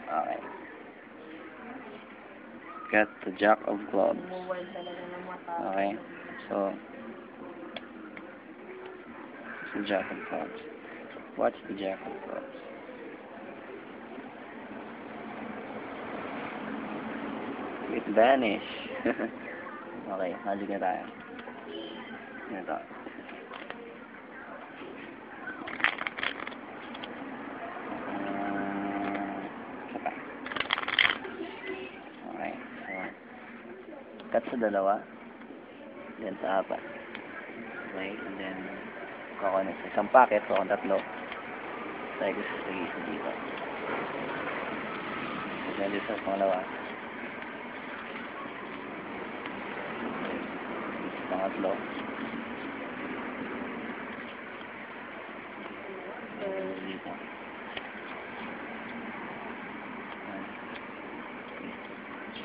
Okay. Got the Jack of Clubs. Okay. So, it's the Jack of Clubs. What's the Jack of Clubs? It vanished. Okay, magic na tayo. Ito. Saka. Okay, so, cut sa dalawa. Then sa apat. Okay, and then, kukunin sa isang packet, so kung tatlo. Tayo gusto sa isa dito. Then dito sa pangalawa. Pangatlo. Dito.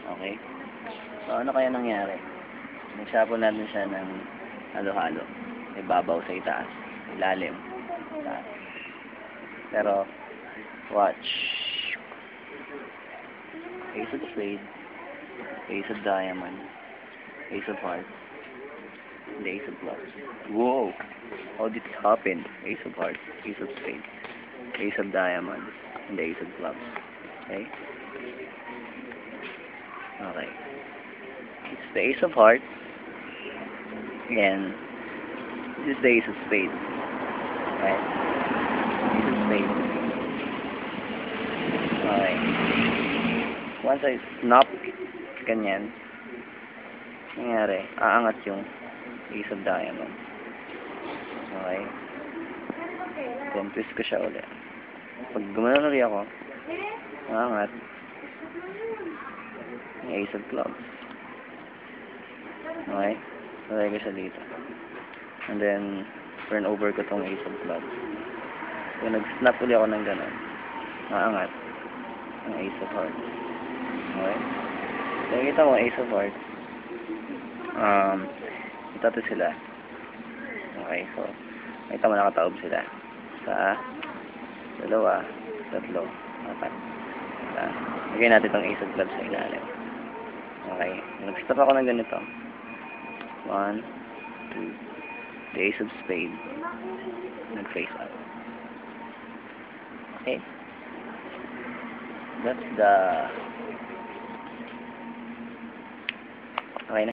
Okay. So, ano kaya nangyari? Nagsapon natin siya ng halo-halo. May babaw sa itaas. Ilalim. Itaas. Pero, watch. Ace of spade. Ace of diamond. Ace of hearts. And Ace of clubs. Whoa! How did it happen? Ace of hearts. Ace of spade. Ace of diamond. And Ace of clubs. Okay? Okay. It's the Ace of hearts. And this is the Ace of spades. Right? Ace of spades. Okay. Once I snap, ganyan, nangyari, aangat yung Ace of diamond. Okay? Then twist ko siya ulit. Pag gumana rin ako, aangat yung Ace of clubs. Okay? Nalagay ko siya dito. And then, turn over ko tong Ace of clubs. So, nag-snap ulit ako ng gano'n. Aangat ang Ace of hearts. Okay? So, nakikita mo, Ace of hearts. Ito sila. Okay, so, nakita mo nakataob sila. Sa dalawa, tatlo, apat. Lagay natin itong Ace of clubs sa ilalim. Okay. Nag-stop ako ng ganito. 1, 2, the Ace of spade. Nag-face up. Okay. That's the